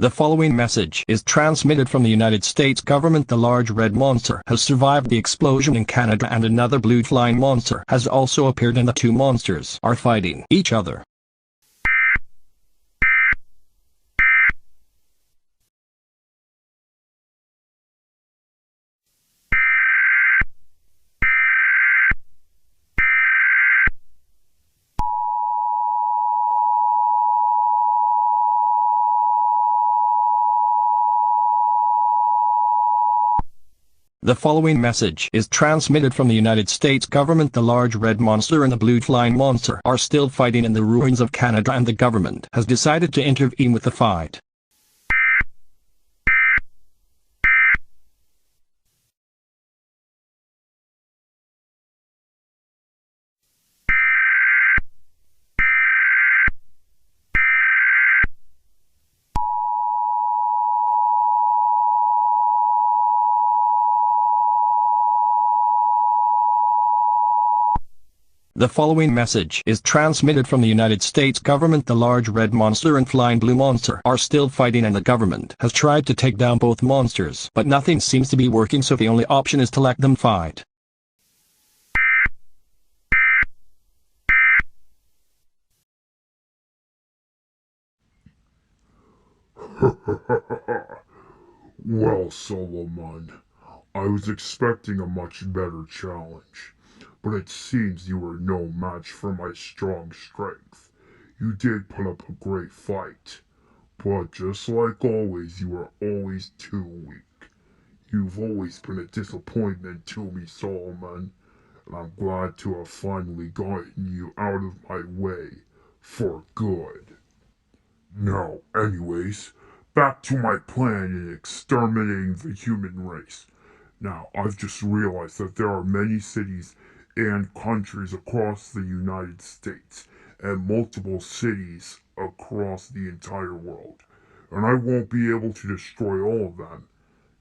The following message is transmitted from the United States government. The large red monster has survived the explosion in Canada, and another blue flying monster has also appeared, and the two monsters are fighting each other. The following message is transmitted from the United States government. The large red monster and the blue flying monster are still fighting in the ruins of Canada, and the government has decided to intervene with the fight. The following message is transmitted from the United States government. The large red monster and flying blue monster are still fighting, and the government has tried to take down both monsters, but nothing seems to be working, so the only option is to let them fight. Well, Solomon, I was expecting a much better challenge, but it seems you were no match for my strong strength. You did put up a great fight, but just like always, you were always too weak. You've always been a disappointment to me, Solomon, and I'm glad to have finally gotten you out of my way for good. Now, anyways, back to my plan in exterminating the human race. Now, I've just realized that there are many cities and countries across the United States, and multiple cities across the entire world, and I won't be able to destroy all of them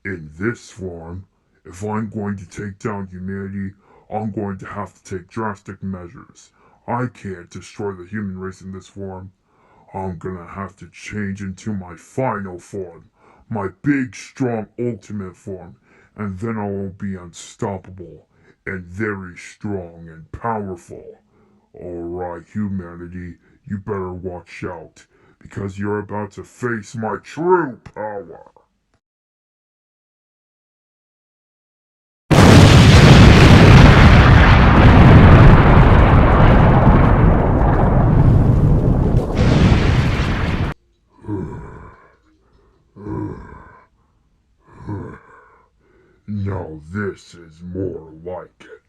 in this form. If I'm going to take down humanity, I'm going to have to take drastic measures. I can't destroy the human race in this form. I'm gonna have to change into my final form, my big, strong, ultimate form, and then I will be unstoppable and very strong and powerful. Alright, humanity, you better watch out, because you're about to face my true power. Now this is more like it.